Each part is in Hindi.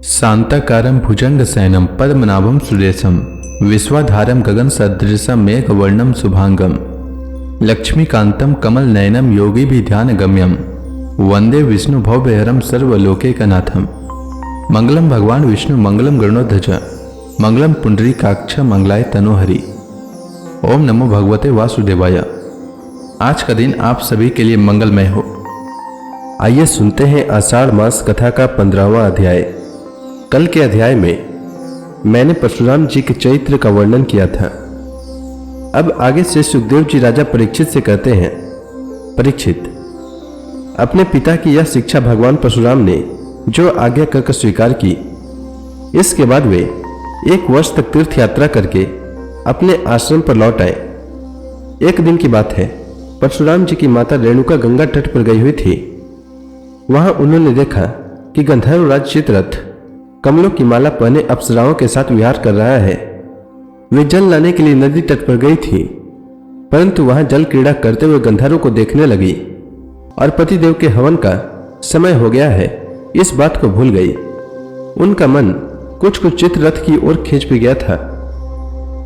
शांताकारं भुजंगशयनं पद्मनाभं सुरेशं विश्वाधारं गगनसदृशं मेघवर्णं शुभांगं लक्ष्मीकान्तं कमलनयनं योगिभिध्यानगम्यं वंदे विष्णुभवभयहरं सर्वलोकैकनाथं। मंगलम भगवान विष्णु मंगलम गरुड़ध्वज मंगलम पुंडरीकाक्ष मंगलाय तनोहरि। ओम नमो भगवते वासुदेवाय। आज का दिन आप सभी के लिए मंगलमय हो। आइए सुनते हैं आषाढ़ मास कथा का 15वां अध्याय। कल के अध्याय में मैंने परशुराम जी के चरित्र का वर्णन किया था। अब आगे से सुखदेव जी राजा परीक्षित से कहते हैं, परीक्षित, अपने पिता की यह शिक्षा भगवान परशुराम ने जो आज्ञा कर स्वीकार की, इसके बाद वे 1 वर्ष तक तीर्थ यात्रा करके अपने आश्रम पर लौट आए। एक दिन की बात है, परशुराम जी की माता रेणुका गंगा तट पर गई हुई थी। वहां उन्होंने देखा कि गंधर्व राज चित्ररथ कमलों की माला पहने अप्सराओं के साथ विहार कर रहा है। वे जल लाने के लिए नदी तट पर गई थी, परंतु वहां जल क्रीड़ा करते हुए गंधर्वों को देखने लगी और पतिदेव के हवन का समय हो गया है, इस बात को भूल गई। उनका मन कुछ चित्ररथ की ओर खींच भी गया था।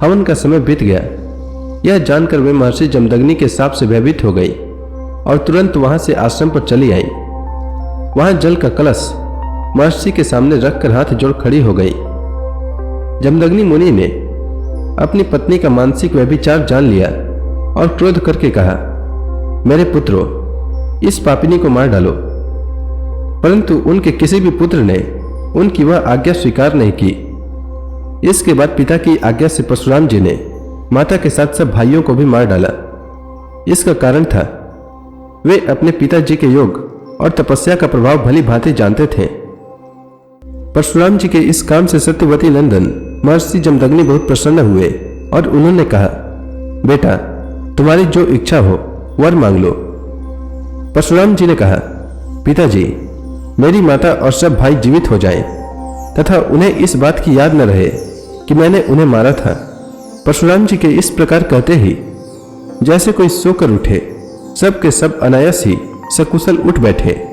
हवन का समय बीत गया, यह जानकर वे महर्षि जमदग्नि के शाप से भयभीत हो गई और तुरंत वहां से आश्रम पर चली आई। वहां जल का कलश महर्षि के सामने रखकर हाथ जोड़ खड़ी हो गई। जमदग्नि मुनि ने अपनी पत्नी का मानसिक व्यभिचार जान लिया और क्रोध करके कहा, मेरे पुत्रों, इस पापिनी को मार डालो। परंतु उनके किसी भी पुत्र ने उनकी वह आज्ञा स्वीकार नहीं की। इसके बाद पिता की आज्ञा से परशुराम जी ने माता के साथ सब भाइयों को भी मार डाला। इसका कारण था, वे अपने पिताजी के योग और तपस्या का प्रभाव भली भांति जानते थे। परशुराम जी के इस काम से सत्यवती नंदन महर्षि जमदग्नि बहुत प्रसन्न हुए और उन्होंने कहा, बेटा, तुम्हारी जो इच्छा हो वर मांग लो। परशुराम जी ने कहा, पिताजी, मेरी माता और सब भाई जीवित हो जाएं तथा उन्हें इस बात की याद न रहे कि मैंने उन्हें मारा था। परशुराम जी के इस प्रकार कहते ही जैसे कोई सोकर उठे, सब के सब अनायास ही सकुशल उठ बैठे।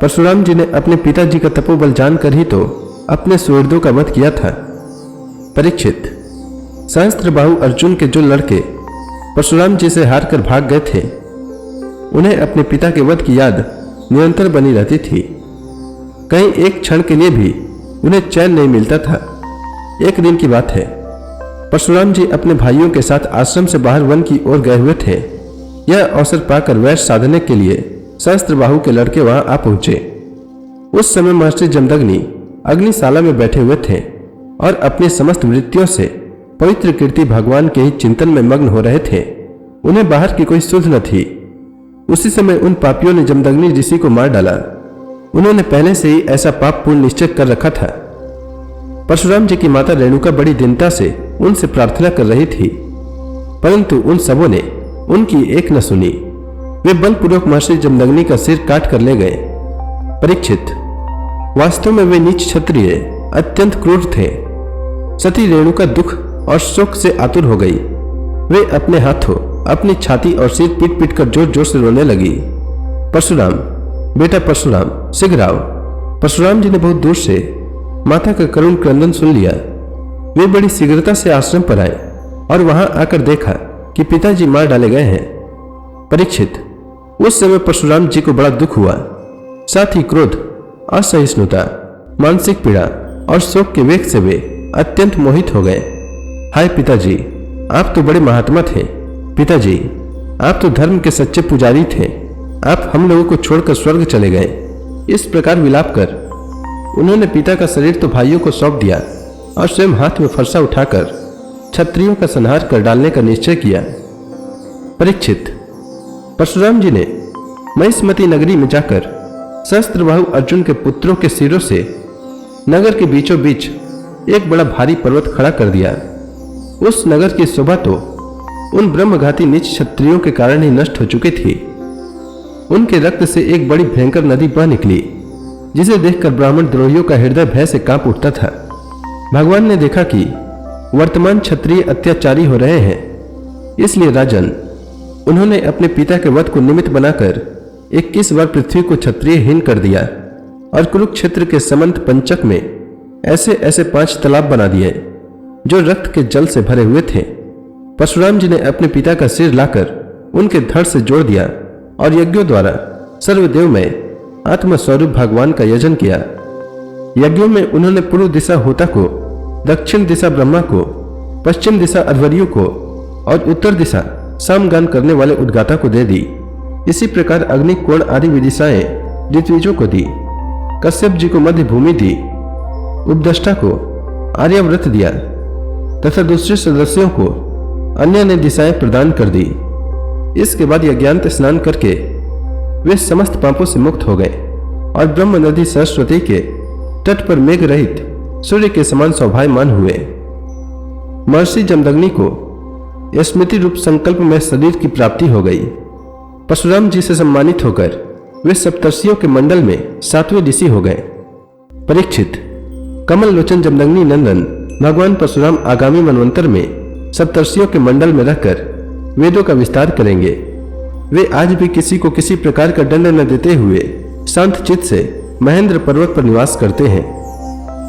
परशुराम जी ने अपने पिताजी का तपोबल जानकर ही तो अपने सुहृदों का वध किया था। परीक्षित, सहस्त्रबाहु अर्जुन के जो लड़के परशुराम जी से हारकर भाग गए थे, उन्हें अपने पिता के वध की याद निरंतर बनी रहती थी। कहीं एक क्षण के लिए भी उन्हें चैन नहीं मिलता था। एक दिन की बात है, परशुराम जी अपने भाइयों के साथ आश्रम से बाहर वन की ओर गए हुए थे। यह अवसर पाकर वैश्य साधने के लिए सहस्त्रबाहु के लड़के वहां आ पहुंचे। उस समय महर्षि जमदग्नि अग्निशाला में बैठे हुए थे और अपनी समस्त वृत्तियों से पवित्र कीर्ति भगवान के ही चिंतन में मग्न हो रहे थे। उन्हें बाहर की कोई सुध न थी। उसी समय उन पापियों ने जमदग्नि ऋषि को मार डाला। उन्होंने पहले से ही ऐसा पाप पूर्ण निश्चय कर रखा था। परशुराम जी की माता रेणुका बड़ी दीनता से उनसे प्रार्थना कर रही थी, परंतु उन सबों ने उनकी एक न सुनी। वे बलपूर्वक महर्षि जमदग्नि का सिर काट कर ले गए। परीक्षित, वास्तव में वे नीच क्षत्रिय अत्यंत क्रूर थे। सती रेणुका दुख और शोक से आतुर हो गई। वे अपने हाथों अपनी छाती और सिर पीट पीट कर जोर जोर से रोने लगी। परशुराम, बेटा परशुराम, शीघ्र आओ। परशुराम जी ने बहुत दूर से माता का करुण क्रंदन सुन लिया। वे बड़ी शीघ्रता से आश्रम पर आए और वहां आकर देखा कि पिताजी मार डाले गए हैं। परीक्षित, उस समय परशुराम जी को बड़ा दुख हुआ। साथ ही क्रोध, असहिष्णुता, मानसिक पीड़ा और शोक के वेग से वे अत्यंत मोहित हो गए। हाय पिताजी, आप तो बड़े महात्मा थे। पिताजी, आप तो धर्म के सच्चे पुजारी थे। आप हम लोगों को छोड़कर स्वर्ग चले गए। इस प्रकार विलाप कर उन्होंने पिता का शरीर तो भाइयों को सौंप दिया और स्वयं हाथ में फरसा उठाकर क्षत्रियों का संहार कर डालने का निश्चय किया। परीक्षित, परशुराम जी ने महिष्मती नगरी में जाकर सहस्त्रबाहु अर्जुन के पुत्रों के सिरों से नगर के बीचों बीच एक बड़ा भारी पर्वत खड़ा कर दिया। उस नगर की शोभा तो उन ब्रह्मघाती नीच क्षत्रियों के कारण ही नष्ट हो चुकी थी। उनके रक्त से एक बड़ी भयंकर नदी बह निकली, जिसे देखकर ब्राह्मण द्रोहियों का हृदय भय से कांप उठता था। भगवान ने देखा कि वर्तमान क्षत्रिय अत्याचारी हो रहे हैं, इसलिए राजन, उन्होंने अपने पिता के वध को निमित्त बनाकर 21 बार पृथ्वी को क्षत्रियहीन कर दिया और कुरुक्षेत्र के समंत पंचक में ऐसे ऐसे 5 तालाब बना दिए जो रक्त के जल से भरे हुए थे। परशुराम जी ने अपने पिता का सिर लाकर उनके धड़ से जोड़ दिया और यज्ञों द्वारा सर्वदेव में आत्मस्वरूप भगवान का यजन किया। यज्ञों में उन्होंने पूर्व दिशा होता को, दक्षिण दिशा ब्रह्मा को, पश्चिम दिशा अध्वर्यु को और उत्तर दिशा सामगान करने वाले उद्गाता को दे दी। इसी प्रकार अग्नि, कोण आदि विदिशाएं ऋत्विजों को दी। कश्यप जी को मध्य भूमि दी, उपदष्टा को आर्याव्रत दिया तथा दूसरे सदस्यों को अन्य ने दिशाएं प्रदान कर दी। इसके बाद यज्ञांत स्नान करके वे समस्त पापों से मुक्त हो गए और ब्रह्म नदी सरस्वती के तट पर मेघ रहित सूर्य के समान शोभायमान हुए। महर्षि जमदग्नि को स्मृति रूप संकल्प में शरीर की प्राप्ति हो गई। परशुराम जी से सम्मानित होकर वे सप्तर्षियों के मंडल में 7वें ऋषि हो गए। परीक्षित, कमल लोचन जमदग्नि नंदन भगवान परशुराम आगामी मनवंतर में सप्तर्षियों के मंडल में रहकर वेदों का विस्तार करेंगे। वे आज भी किसी को किसी प्रकार का दंड न देते हुए शांत चित्त से महेंद्र पर्वत पर निवास करते हैं।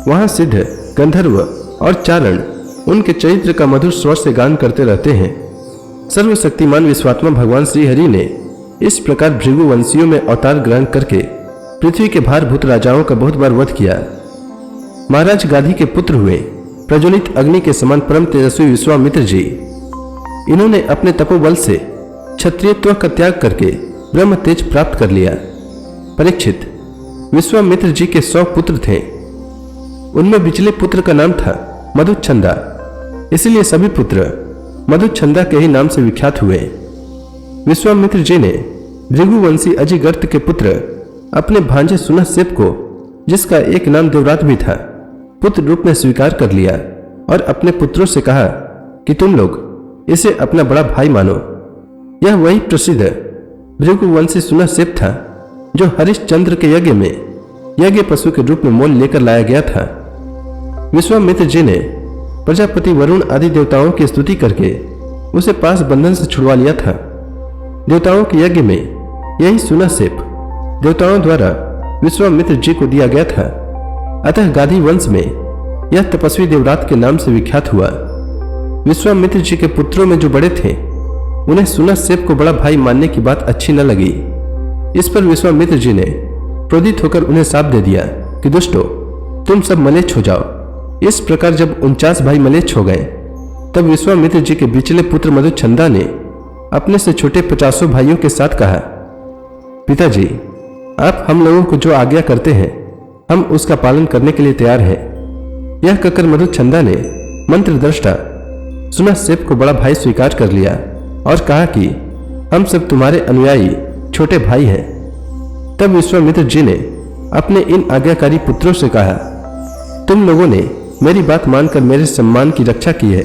वहां सिद्ध, गंधर्व और चारण उनके चरित्र का मधुर स्वर से गान करते रहते हैं। सर्वशक्तिमान विश्वात्मा भगवान श्री हरि ने इस प्रकार भृगुवंशियों में अवतार ग्रहण करके पृथ्वी के भारभूत राजाओं का बहुत बार वध किया। महाराज गाधी के पुत्र हुए प्रज्वलित अग्नि के समान परम तेजस्वी विश्वामित्र जी। इन्होंने अपने तपोबल से क्षत्रियत्व का त्याग करके ब्रह्म तेज प्राप्त कर लिया। परीक्षित, विश्वामित्र जी के 100 पुत्र थे। उनमें बिचले पुत्र का नाम था मधुच्छंदा, इसलिए सभी पुत्र मधुच्छंदा के ही नाम से विख्यात हुए। विश्वामित्र जी ने भृगुवंशी अजिगर्त के पुत्र अपने भांजे सुनहसेप को, जिसका एक नाम देवरात भी था, पुत्र रूप में स्वीकार कर लिया और अपने पुत्रों से कहा कि तुम लोग इसे अपना बड़ा भाई मानो। यह वही प्रसिद्ध भृगुवंशी सुनहसेप था जो हरिश्चंद्र के यज्ञ में यज्ञ पशु के रूप में मोल लेकर लाया गया था। विश्वामित्र जी ने प्रजापति वरुण आदि देवताओं की स्तुति करके उसे पास बंधन से छुड़वा लिया था। देवताओं के यज्ञ में यही सुनहसेप देवताओं द्वारा विश्वामित्र जी को दिया गया था। अतः गाधी वंश में यह तपस्वी देवरात के नाम से विख्यात हुआ। विश्वामित्र जी के पुत्रों में जो बड़े थे उन्हें सुनहसेप को बड़ा भाई मानने की बात अच्छी न लगी। इस पर विश्वामित्र जी ने क्रोधित होकर उन्हें शाप दे दिया कि दुष्टो, तुम सब मलेच्छ हो जाओ। इस प्रकार जब 49 भाई मलेच्छ हो गए तब विश्वामित्र जी के बिचले पुत्र मधुच्छंदा ने अपने से छोटे 50 भाइयों के साथ कहा, पिताजी, आप हम लोगों को जो आज्ञा करते हैं हम उसका पालन करने के लिए तैयार हैं। यह कहकर मधुच्छंदा ने मंत्रद्रष्टा सुनहसेप को बड़ा भाई स्वीकार कर लिया और कहा कि हम सब तुम्हारे अनुयायी छोटे भाई हैं। तब विश्वामित्र जी ने अपने इन आज्ञाकारी पुत्रों से कहा, तुम लोगों ने मेरी बात मानकर मेरे सम्मान की रक्षा की है,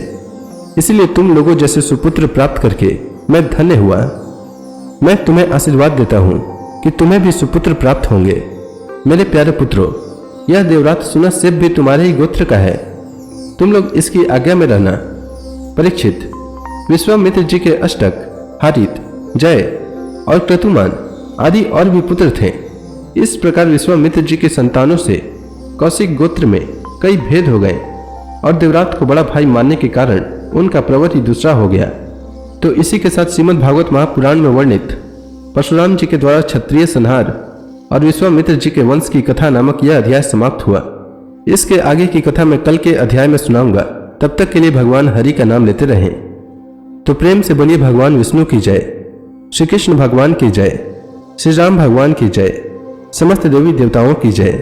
इसलिए तुम लोगों जैसे सुपुत्र प्राप्त करके मैं धन्य हुआ। मैं तुम्हें आशीर्वाद देता हूं कि तुम्हें भी सुपुत्र प्राप्त होंगे। मेरे प्यारे पुत्रों, यह देवरात सुनहसेप भी तुम्हारे ही गोत्र का है। तुम लोग इसकी आज्ञा में रहना। परीक्षित, विश्वामित्र जी के अष्टक, हारित, जय और क्रतुमान आदि और भी पुत्र थे। इस प्रकार विश्वामित्र जी के संतानों से कौशिक गोत्र में कई भेद हो गए और देवरात को बड़ा भाई मानने के कारण उनका प्रवृत्ति दूसरा हो गया। तो इसी के साथ श्रीमद् भागवत महापुराण में वर्णित परशुराम जी के द्वारा क्षत्रिय संहार और विश्वामित्र जी के वंश की कथा नामक यह अध्याय समाप्त हुआ। इसके आगे की कथा मैं कल के अध्याय में सुनाऊंगा। तब तक के लिए भगवान हरि का नाम लेते रहें। तो प्रेम से बोलिए भगवान विष्णु की जय, श्री कृष्ण भगवान की जय, श्री राम भगवान की जय, समस्त देवी देवताओं की जय।